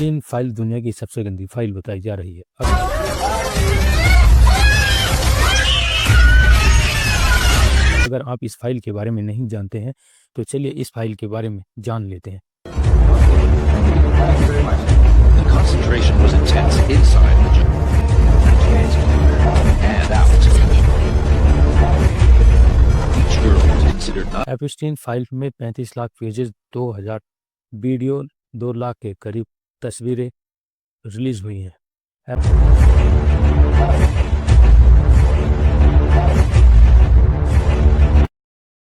Epstein file दुनिया की सबसे गंदी फाइल बताई जा रही है। अगर आप इस फाइल के बारे में नहीं जानते हैं तो चलिए इस फाइल के बारे में जान लेते हैं। The concentration was intense inside the and out. Each girl was considered not Epstein file में 35 लाख पेजेस, 2000 वीडियो, 2 लाख के करीब तस्वीरें रिलीज हुई हैं।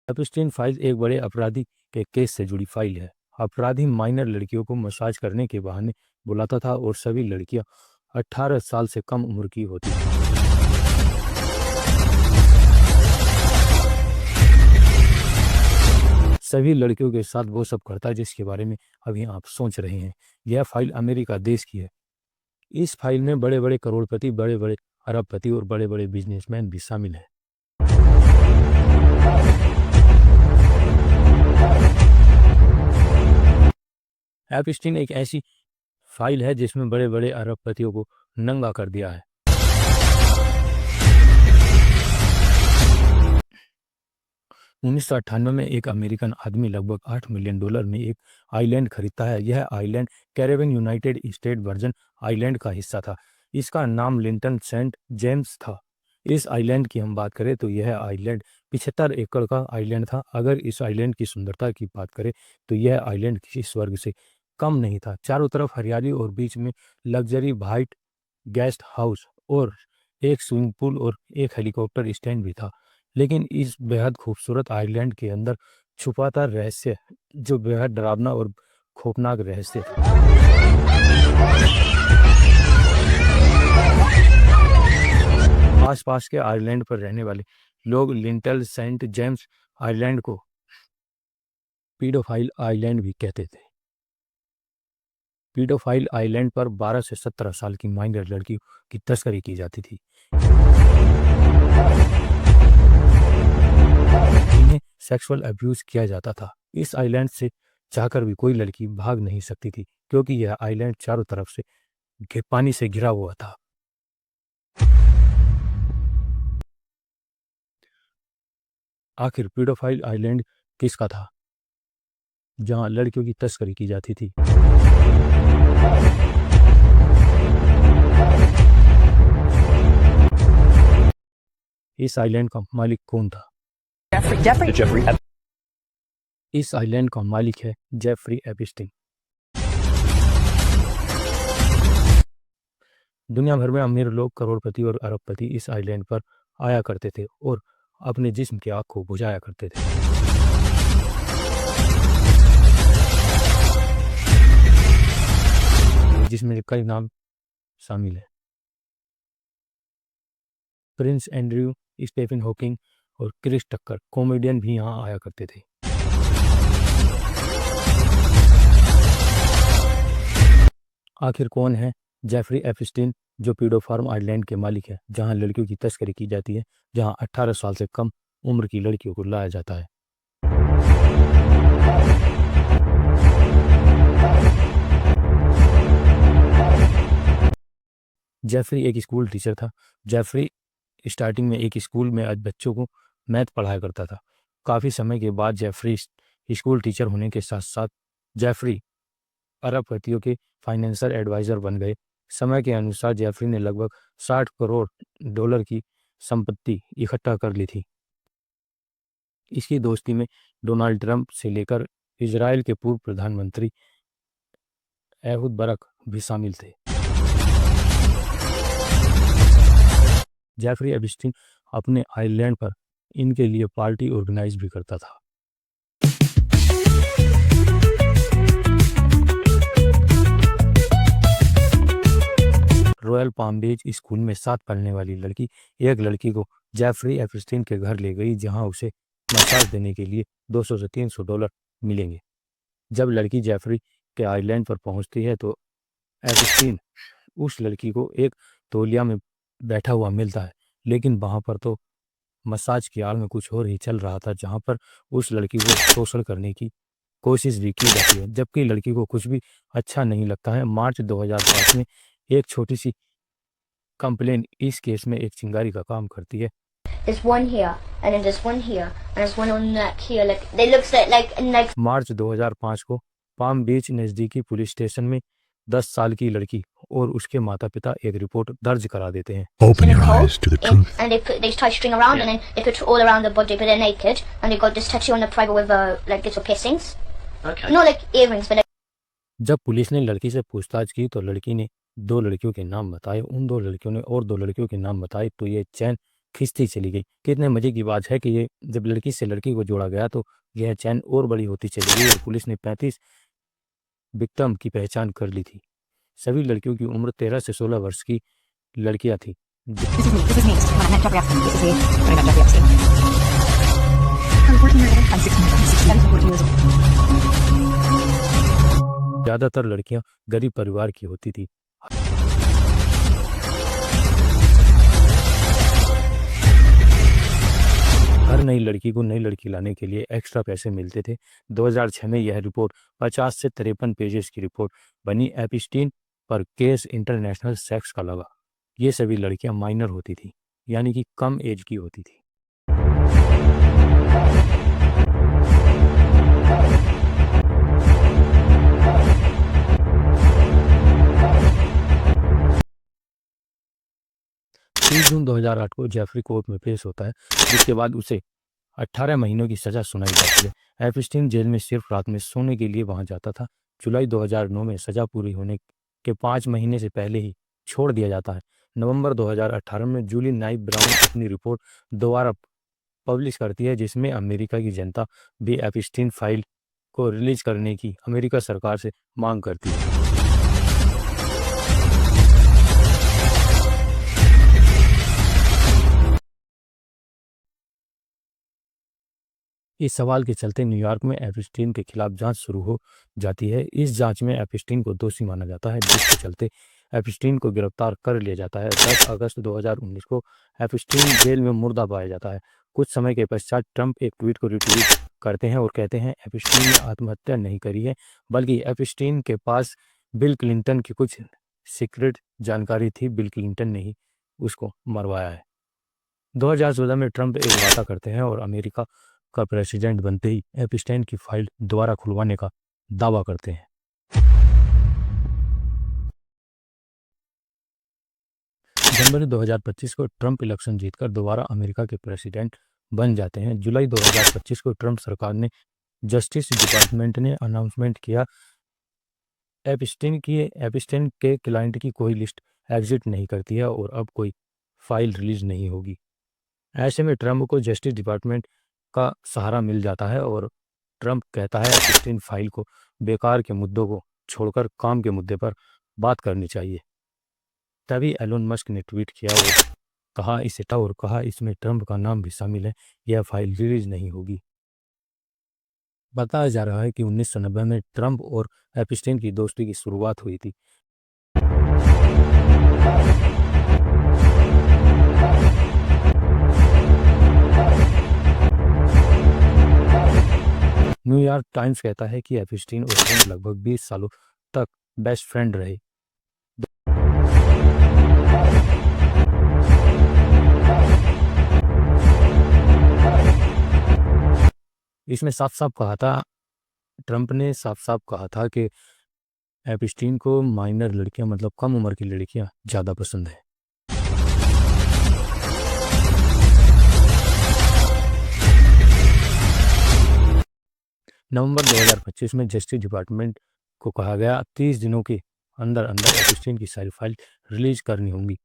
एप्स्टीन फाइल एक बड़े अपराधी के केस से जुड़ी फाइल है। अपराधी माइनर लड़कियों को मसाज करने के बहाने बुलाता था और सभी लड़कियां 18 साल से कम उम्र की होती थी। सभी लड़कियों के साथ वो सब करता है जिसके बारे में अभी आप सोच रहे हैं। यह फाइल अमेरिका देश की है। इस फाइल में बड़े बड़े करोड़पति, बड़े बड़े अरबपति और बड़े बड़े बिजनेसमैन भी शामिल हैं। एप्स्टीन एक ऐसी फाइल है जिसमें बड़े बड़े अरबपतियों को नंगा कर दिया है। $1998 में एक अमेरिकन आदमी लगभग $8 मिलियन में एक आइलैंड खरीदता है। यह island Caribbean United state version island का हिस्सा था। इसका नाम लिंटन सेंट जेम्स था। इस आइलैंड की हम बात करें तो यह आइलैंड 75 एकड़ का आइलैंड था। अगर इस आइलैंड की सुंदरता की बात करें तो यह आइलैंड किसी स्वर्ग से कम नहीं था। चारों तरफ हरियाली और बीच में लग्जरी वाइट गेस्ट हाउस और एक स्विमिंग पूल और एक हेलीकॉप्टर स्टैंड भी था। लेकिन इस बेहद खूबसूरत आइलैंड के अंदर छुपा था रहस्य, जो बेहद डरावना और खौफनाक रहस्य था। आसपास के आइलैंड पर रहने वाले लोग लिंटन सेंट जेम्स आइलैंड को पीडोफाइल आइलैंड भी कहते थे। पीडोफाइल आइलैंड पर 12 से 17 साल की माइनर लड़की की तस्करी की जाती थी। इन्हें सेक्सुअल अब्यूज किया जाता था। इस आइलैंड से चाहकर भी कोई लड़की भाग नहीं सकती थी क्योंकि यह आइलैंड चारों तरफ से पानी से घिरा हुआ था। आखिर पीडोफाइल आइलैंड किसका था जहां लड़कियों की तस्करी की जाती थी? इस आइलैंड का मालिक कौन था? इस आइलैंड का मालिक है जेफरी एप्स्टीन। दुनिया भर में अमीर लोग, करोड़पति और अरबपति इस आइलैंड पर आया करते थे और अपने जिस्म की आग को बुझाया करते थे। जिसमें कई नाम शामिल हैं। प्रिंस एंड्रयू, स्टीफन हॉकिंग और क्रिस टक्कर कॉमेडियन भी यहाँ आया करते थे। आखिर कौन है जेफरी एप्स्टीन, जो पीडोफार्म आइलैंड के मालिक है, जहां लड़कियों की तस्करी की जाती है, जहां 18 साल से कम उम्र की लड़कियों को लाया जाता है? जेफरी एक स्कूल टीचर था। जेफरी स्टार्टिंग में एक स्कूल में आज बच्चों को मैथ पढ़ाया करता था। काफ़ी समय के बाद जेफरी स्कूल टीचर होने के साथ साथ जेफरी अरबपतियों के फाइनेंशियल एडवाइज़र बन गए। समय के अनुसार जेफरी ने लगभग $60 करोड़ की संपत्ति इकट्ठा कर ली थी। इसकी दोस्ती में डोनाल्ड ट्रंप से लेकर इजराइल के पूर्व प्रधानमंत्री एहूद बारक भी शामिल थे। जेफरी एप्स्टीन अपने आइलैंड पर इनके लिए पार्टी ऑर्गेनाइज भी करता था। रॉयल पाम बीच स्कूल में साथ पढ़ने वाली लड़की एक लड़की को जेफरी एप्स्टीन के घर ले गई, जहां उसे मसाज देने के लिए $200 से $300 मिलेंगे। जब लड़की जेफरी के आइलैंड पर पहुंचती है तो एप्स्टीन उस लड़की को एक तौलिया में बैठा हुआ मिलता है, लेकिन वहां पर तो मसाज की आड़ में कुछ और ही चल रहा था, जहां पर उस लड़की को शोषण करने की कोशिश भी की जाती है, जबकि लड़की को कुछ भी अच्छा नहीं लगता है। मार्च 2005 में एक छोटी सी कंप्लेन इस केस में एक चिंगारी का काम करती है। There's one here, and then there's one here, and there's one on that here. Like they looks like मार्च 2005 को पाम बीच नज़दीकी पुलिस स्टेशन में 10 साल की लड़की और उसके माता पिता एक रिपोर्ट दर्ज करा देते हैं। Open in a your hole, eyes to the truth. and they tie string around, and then they put all around the body, but they're naked, and they got this tattoo on the private with like little piercings. Okay. Not like earrings, but जब police ने लड़की से पूछताछ की तो लड़की ने 2 लड़कियों के नाम बताए। उन 2 लड़कियों ने और 2 लड़कियों के नाम बताए तो ये चैन खिंचती चली गई। कितने मजे की बात है कि ये जब लड़की से लड़की को जोड़ा गया तो यह चैन और बड़ी होती चली गई और पुलिस ने 35 विक्टिम की पहचान कर ली थी। सभी लड़कियों की उम्र 13 से 16 वर्ष की लड़कियां थी। This is me. When I met Jeffrey Epstein. This is me. When I met Jeffrey Epstein. I'm 14 years old. I'm 16. 14 years old. ज्यादातर लड़कियां गरीब परिवार की होती थी। हर नई लड़की को नई लड़की लाने के लिए एक्स्ट्रा पैसे मिलते थे। 2006 में यह रिपोर्ट 50 से 53 पेजेस की रिपोर्ट बनी। एपिस्टीन पर केस इंटरनेशनल सेक्स का लगा। ये सभी लड़कियां माइनर होती थी, यानी कि कम एज की होती थी। जून 2008 को जेफरी कोर्ट में पेश होता है, जिसके बाद उसे 18 महीनों की सजा सुनाई जाती है। एपिस्टीन जेल में सिर्फ रात में सोने के लिए वहां जाता था। जुलाई 2009 में सजा पूरी होने के 5 महीने से पहले ही छोड़ दिया जाता है। नवंबर 2018 में जूली नाइफ ब्राउन अपनी रिपोर्ट दोबारा पब्लिश करती है, जिसमें अमेरिका की जनता भी एपिस्टीन फाइल को रिलीज करने की अमेरिका सरकार से मांग करती है। इस सवाल के चलते न्यूयॉर्क में एपिस्टीन के खिलाफ जांच शुरू हो जाती है। इस जांच में एपिस्टीन को दोषी माना जाता है, जिसके चलते एपिस्टीन को गिरफ्तार कर लिया जाता है। 10 अगस्त 2019 को एपिस्टीन जेल में मुर्दा पाया जाता है। कुछ समय के पश्चात ट्रंप एक ट्वीट को रिट्वीट करते हैं और कहते हैं एपिस्टीन ने आत्महत्या नहीं करी है, बल्कि एपिस्टीन के पास बिल क्लिंटन की कुछ सीक्रेट जानकारी थी। बिल क्लिंटन ने ही उसको मरवाया है। 2014 में ट्रंप एक वादा करते हैं और अमेरिका का प्रेसिडेंट बनते ही एपिस्टाइन की फाइल दोबारा खुलवाने का दावा करते हैं। जनवरी 2025 को ट्रंप इलेक्शन जीतकर दोबारा अमेरिका के प्रेसिडेंट बन जाते हैं। जुलाई 2025 को ट्रंप सरकार ने जस्टिस डिपार्टमेंट ने अनाउंसमेंट किया एपिस्टाइन के क्लाइंट की कोई लिस्ट एग्जिट नहीं करती है और अब कोई फाइल रिलीज नहीं होगी। ऐसे में ट्रंप को जस्टिस डिपार्टमेंट का सहारा मिल जाता है और ट्रंप कहता है एपिस्टाइन फाइल को बेकार के मुद्दों को छोड़कर काम के मुद्दे पर बात करनी चाहिए। तभी एलोन मस्क ने ट्वीट किया और कहा इसमें ट्रंप का नाम भी शामिल है, यह फाइल रिलीज नहीं होगी। बताया जा रहा है कि 1990 में ट्रंप और एपिस्टाइन की दोस्ती की शुरुआत हुई थी। न्यूयॉर्क टाइम्स कहता है कि एपिस्टाइन और ट्रंप लगभग 20 सालों तक बेस्ट फ्रेंड रहे। इसमें ट्रंप ने साफ साफ कहा था कि एपिस्टाइन को माइनर लड़कियां मतलब कम उम्र की लड़कियां ज़्यादा पसंद है। नवंबर 2025 में जस्टिस डिपार्टमेंट को कहा गया 30 दिनों के अंदर एपिस्टाइन की सारी फाइल रिलीज करनी होंगी।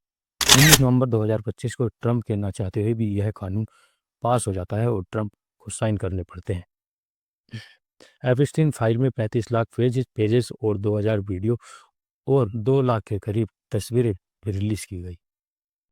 19 नवंबर 2025 को ट्रंप के ना चाहते हुए भी यह कानून पास हो जाता है और ट्रंप को साइन करने पड़ते हैं। एपिस्टाइन फाइल में 35 लाख पेजेस और 2000 वीडियो और 2 लाख के करीब तस्वीरें रिलीज की गई।